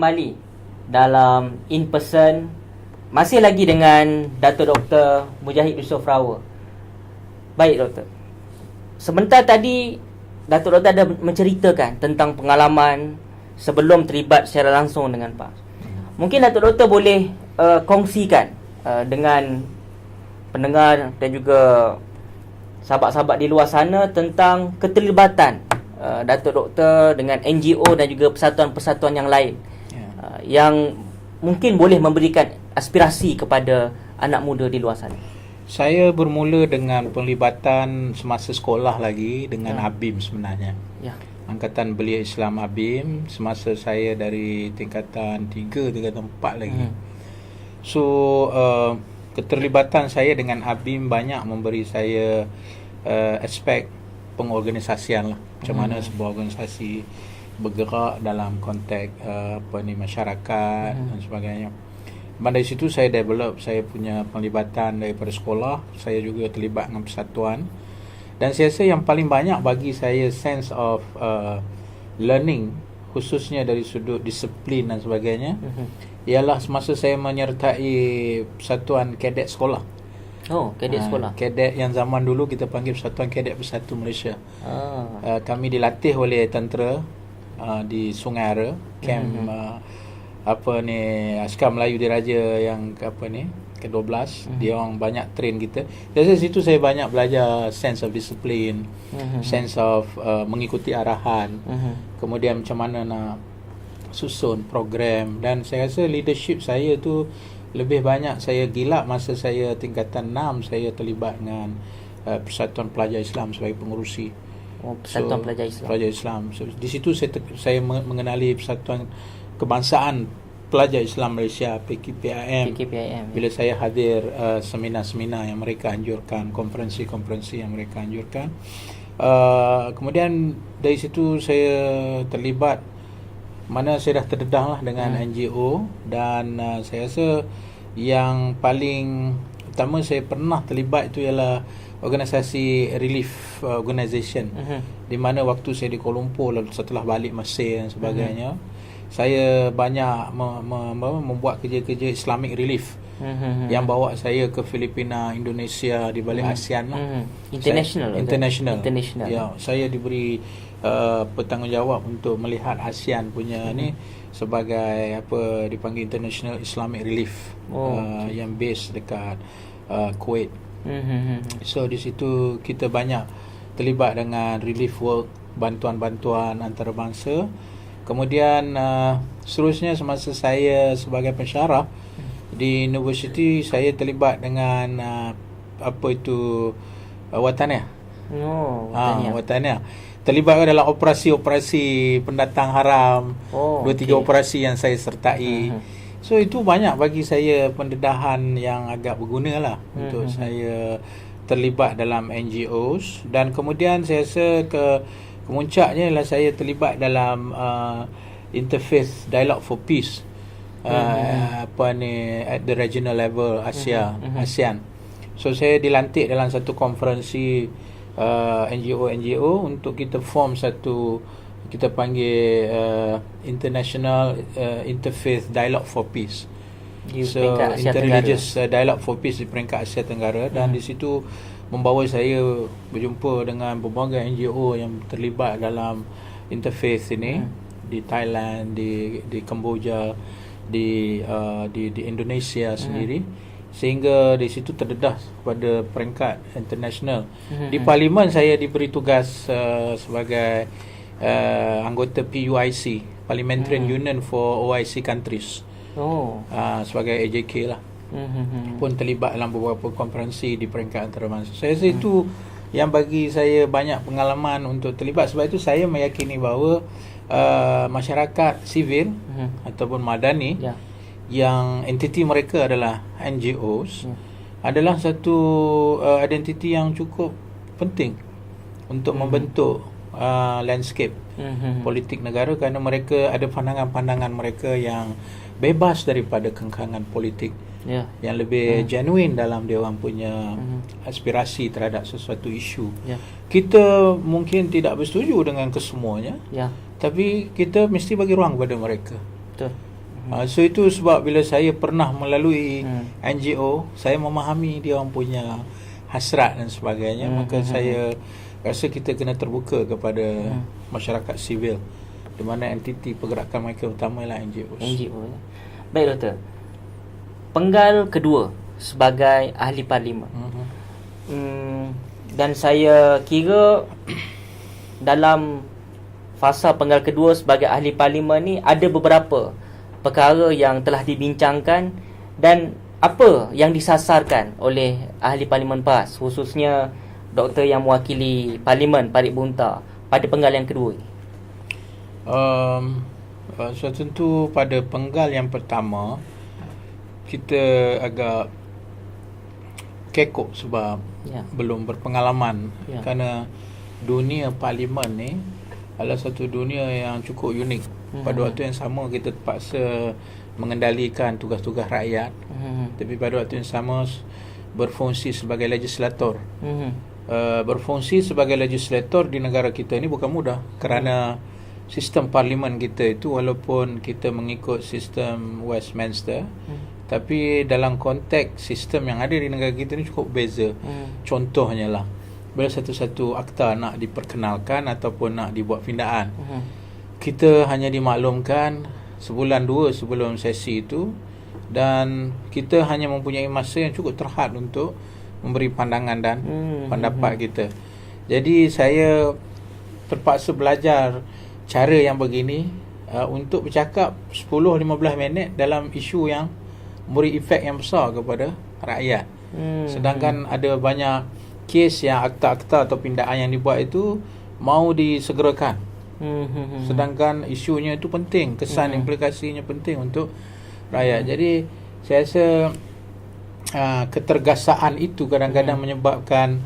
kembali dalam in person, masih lagi dengan Dato' Dr. Mujahid Yusof Rawa. Baik Doktor, sebentar tadi Dato' Dr. ada menceritakan tentang pengalaman sebelum terlibat secara langsung dengan PAS. Mungkin Dato' Dr. boleh kongsikan dengan pendengar dan juga sahabat-sahabat di luar sana tentang keterlibatan Dato' Dr. dengan NGO dan juga persatuan-persatuan yang lain yang mungkin boleh memberikan aspirasi kepada anak muda di luar sana. Saya bermula dengan penglibatan semasa sekolah lagi dengan ABIM sebenarnya. Angkatan Belia Islam ABIM semasa saya dari tingkatan 3, tingkatan 4 lagi. So keterlibatan saya dengan ABIM banyak memberi saya aspek pengorganisasian lah. Macam mana sebuah organisasi bergerak dalam konteks masyarakat dan sebagainya. Dari situ saya develop, saya punya penglibatan daripada sekolah. Saya juga terlibat dengan persatuan. Dan saya rasa yang paling banyak bagi saya sense of learning, khususnya dari sudut disiplin dan sebagainya, ialah semasa saya menyertai persatuan kadet sekolah. Kadet sekolah. Kadet yang zaman dulu kita panggil Persatuan Kadet Bersatu Malaysia. Kami dilatih oleh tentera di Sungai Ara, camp Askar Melayu Diraja yang ke-12. Dia orang banyak train kita. Dari situ saya banyak belajar sense of discipline, sense of mengikuti arahan, kemudian macam mana nak susun program. Dan saya rasa leadership saya tu lebih banyak saya gilap masa saya tingkatan 6. Saya terlibat dengan Persatuan Pelajar Islam sebagai pengerusi. Persatuan Pelajar Islam. So, di situ saya mengenali Persatuan Kebangsaan Pelajar Islam Malaysia, PKPIM. Bila saya hadir seminar-seminar yang mereka anjurkan, konferensi-konferensi yang mereka anjurkan. Kemudian dari situ saya terlibat, mana saya dah terdedah lah dengan NGO. Dan saya rasa yang paling utama saya pernah terlibat itu ialah organisasi relief organisation, di mana waktu saya di Kuala Lumpur, lalu setelah balik Mesir dan sebagainya, saya banyak membuat kerja-kerja Islamic relief yang bawa saya ke Filipina, Indonesia, di balik ASEAN lah. International. Ya, saya diberi bertanggungjawab untuk melihat ASEAN punya ni sebagai dipanggil International Islamic Relief, yang base dekat Kuwait. So di situ kita banyak terlibat dengan relief work, bantuan-bantuan antarabangsa. Kemudian seterusnya semasa saya sebagai pensyarah di universiti, saya terlibat dengan Wataniah. Wataniah. Terlibat dalam operasi-operasi pendatang haram, 2-3 operasi yang saya sertai. So itu banyak bagi saya pendedahan yang agak berguna lah untuk saya terlibat dalam NGOs. Dan kemudian saya rasa kemuncaknya ialah saya terlibat dalam Interfaith Dialogue for Peace, at the regional level ASEAN. So saya dilantik dalam satu konferensi NGO untuk kita form satu, kita panggil International Interfaith Dialogue for Peace. So Interreligious Dialogue for Peace di peringkat Asia Tenggara. Dan di situ membawa saya berjumpa dengan berbagai NGO yang terlibat dalam interfaith ini, di Thailand, di Kemboja, di Indonesia sendiri. Sehingga di situ terdedah pada peringkat international. Di Parlimen saya diberi tugas sebagai anggota PUIC, Parliamentarian Union for OIC Countries, sebagai AJK lah. Pun terlibat dalam beberapa konferensi di peringkat antarabangsa. Saya rasa itu yang bagi saya banyak pengalaman untuk terlibat. Sebab itu saya meyakini bahawa masyarakat sivil ataupun madani yang entiti mereka adalah NGOs adalah satu identiti yang cukup penting untuk membentuk landscape politik negara, kerana mereka ada pandangan-pandangan mereka yang bebas daripada kengkangan politik, yang lebih genuine dalam dia orang punya aspirasi terhadap sesuatu isu. Kita mungkin tidak bersetuju dengan kesemuanya, tapi kita mesti bagi ruang kepada mereka. So itu sebab bila saya pernah melalui NGO, saya memahami dia orang punya hasrat dan sebagainya. Maka saya rasa kita kena terbuka kepada masyarakat sivil, di mana entiti pergerakan mereka utama ialah NGO. Baik Doktor, penggal kedua sebagai ahli parlimen, dan saya kira dalam fasa penggal kedua sebagai ahli parlimen ni ada beberapa perkara yang telah dibincangkan dan apa yang disasarkan oleh ahli parlimen PAS, khususnya doktor yang mewakili parlimen Parit Bunta pada penggal yang kedua. So tentu pada penggal yang pertama kita agak kekok sebab belum berpengalaman, kerana dunia parlimen ni adalah satu dunia yang cukup unik. Pada waktu yang sama kita terpaksa mengendalikan tugas-tugas rakyat, tapi pada waktu yang sama berfungsi sebagai legislator. Berfungsi sebagai legislator di negara kita ni bukan mudah, kerana sistem parlimen kita itu walaupun kita mengikut sistem Westminster, tapi dalam konteks sistem yang ada di negara kita ni cukup beza. Contohnya lah, bila satu-satu akta nak diperkenalkan ataupun nak dibuat pindaan, kita hanya dimaklumkan sebulan dua sebelum sesi itu, dan kita hanya mempunyai masa yang cukup terhad untuk memberi pandangan dan pendapat kita. Jadi saya terpaksa belajar cara yang begini untuk bercakap 10-15 minit dalam isu yang memberi efek yang besar kepada rakyat. Sedangkan ada banyak kes yang akta-akta atau pindaan yang dibuat itu mau disegerakan, sedangkan isunya itu penting, kesan implikasinya penting untuk rakyat. Jadi saya rasa ketergasaan itu kadang-kadang menyebabkan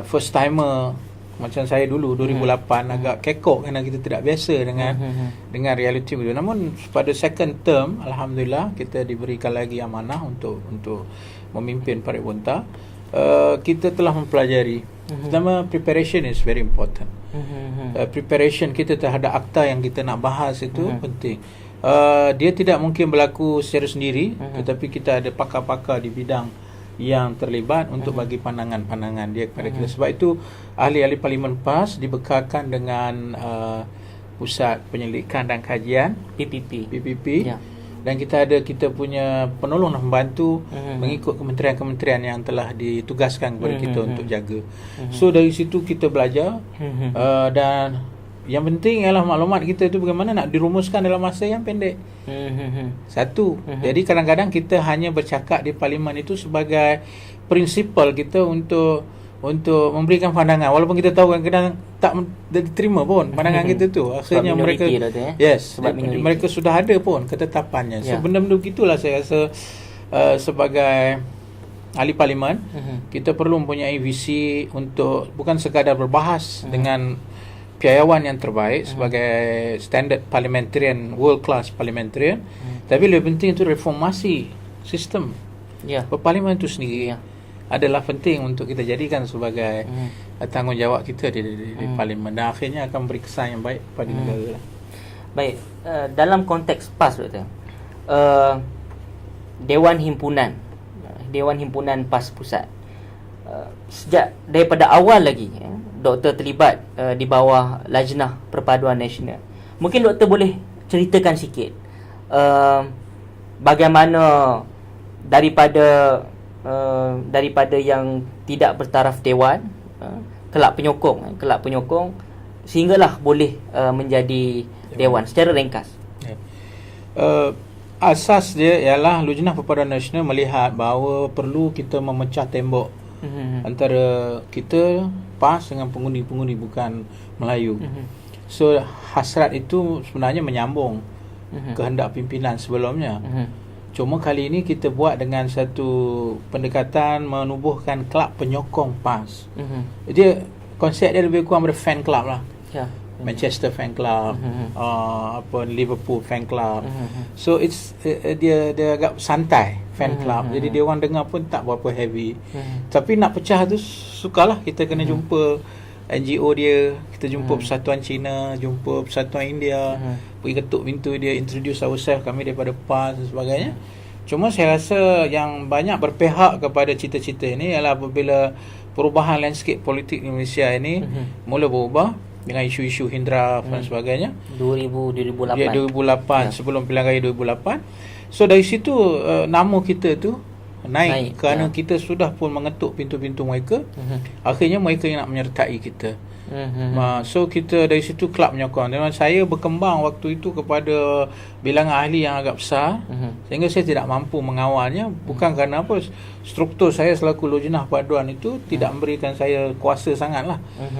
first timer macam saya dulu 2008 agak kekok kerana kita tidak biasa dengan realiti itu. Namun pada second term alhamdulillah kita diberikan lagi amanah untuk memimpin Parit Bunta. Kita telah mempelajari, pertama preparation is very important. Preparation kita terhadap akta yang kita nak bahas itu penting. Dia tidak mungkin berlaku secara sendiri, tetapi kita ada pakar-pakar di bidang yang terlibat untuk bagi pandangan-pandangan dia kepada kita. Sebab itu ahli-ahli parlimen PAS dibekalkan dengan Pusat Penyelidikan dan Kajian PPP. Dan kita punya penolong dan pembantu mengikut kementerian-kementerian yang telah ditugaskan kepada kita untuk jaga. So dari situ kita belajar, dan yang penting ialah maklumat kita itu bagaimana nak dirumuskan dalam masa yang pendek. Satu. Jadi kadang-kadang kita hanya bercakap di parlimen itu sebagai prinsipal kita untuk memberikan pandangan, walaupun kita tahu kadang-kadang tak diterima pun pandangan kita tu. Akhirnya mereka mereka sudah ada pun ketetapannya. So benda-benda begitulah saya rasa sebagai ahli parlimen kita perlu mempunyai visi untuk bukan sekadar berbahas dengan piayawan yang terbaik sebagai standard parliamentarian, world class parliamentarian, tapi lebih penting itu reformasi sistem parlimen itu sendiri adalah penting untuk kita jadikan sebagai tanggungjawab kita di parlimen, dan akhirnya akan beri kesan yang baik pada negara lah. Baik, dalam konteks PAS Doktor, Dewan Himpunan PAS Pusat, sejak daripada awal lagi Doktor terlibat di bawah Lajnah Perpaduan Nasional. Mungkin Doktor boleh ceritakan sikit bagaimana daripada yang tidak bertaraf dewan, kelak penyokong sehinggalah boleh menjadi dewan, secara ringkas. Asas dia ialah Lajnah Perpaduan Nasional melihat bahawa perlu kita memecah tembok antara kita PAS dengan pengundi-pengundi bukan Melayu. So hasrat itu sebenarnya menyambung kehendak pimpinan sebelumnya. Cuma kali ini kita buat dengan satu pendekatan menubuhkan kelab penyokong PAS. Dia konsep dia lebih kurang pada fan club lah. Manchester fan club, Liverpool fan club. So it's dia agak santai fan club. Jadi dia orang dengar pun tak berapa heavy. Tapi nak pecah tu sukalah kita kena jumpa NGO dia, kita jumpa Persatuan Cina, jumpa Persatuan India, pergi ketuk pintu dia, introduce ourselves, kami daripada PAS dan sebagainya. Cuma saya rasa yang banyak berpihak kepada cita-cita ini ialah apabila perubahan landscape politik Indonesia ini mula berubah dengan isu-isu Hindraf dan sebagainya. 2008. Ya, 2008, sebelum pilihan raya 2008. So dari situ nama kita tu naik kerana kita sudah pun mengetuk pintu-pintu mereka. Akhirnya mereka yang nak menyertai kita. So kita dari situ kelab menyokong. Dan saya berkembang waktu itu kepada bilangan ahli yang agak besar, sehingga saya tidak mampu mengawalnya. Bukan kerana apa, struktur saya selaku lojnah paduan itu tidak memberikan saya kuasa sangat lah.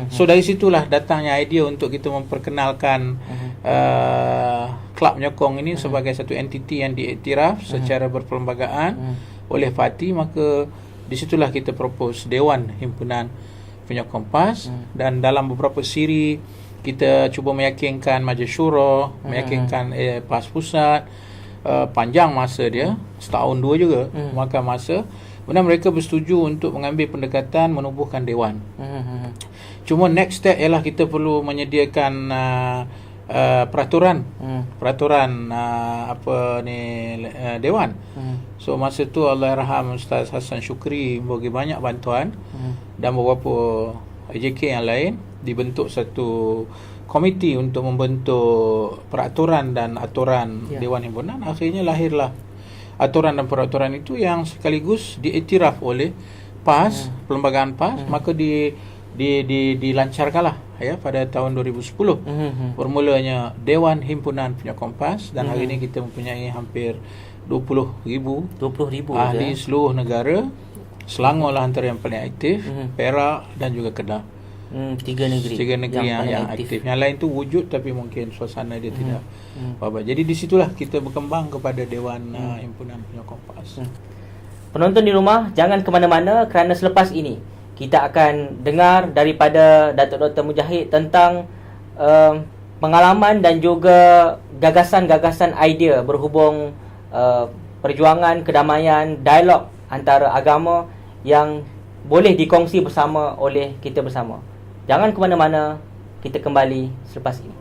So dari situlah datangnya idea untuk kita memperkenalkan kelab menyokong ini sebagai satu entiti yang diiktiraf secara berperlembagaan oleh parti. Maka di situlah kita propose Dewan Himpunan Penyokong PAS, dan dalam beberapa siri kita cuba meyakinkan Majlis Syura, meyakinkan PAS Pusat. Panjang masa dia, setahun dua juga makan masa. Kemudian mereka bersetuju untuk mengambil pendekatan menubuhkan Dewan. Cuma next step ialah kita perlu menyediakan peraturan Dewan. So masa tu Allahyarham Ustaz Hassan Syukri bagi banyak bantuan, dan beberapa AJK yang lain dibentuk satu komiti untuk membentuk peraturan dan aturan Dewan Himpunan. Akhirnya lahirlah aturan dan peraturan itu yang sekaligus diiktiraf oleh PAS, perlembagaan PAS. Maka dilancarkanlah pada tahun 2010 bermulanya Dewan Himpunan Penyokong PAS, dan hari ini kita mempunyai hampir 20,000 ahli seluruh negara. Selangor lah antara yang paling aktif, Perak dan juga Kedah. Tiga negeri yang aktif. Yang lain tu wujud tapi mungkin suasana dia tidak baik. Jadi di situlah kita berkembang kepada Dewan Himpunan Penyokong PAS. Penonton di rumah, jangan ke mana-mana kerana selepas ini kita akan dengar daripada Datuk Dr. Mujahid tentang pengalaman dan juga gagasan-gagasan idea berhubung perjuangan kedamaian, dialog antara agama yang boleh dikongsi bersama oleh kita bersama. Jangan ke mana-mana, kita kembali selepas ini.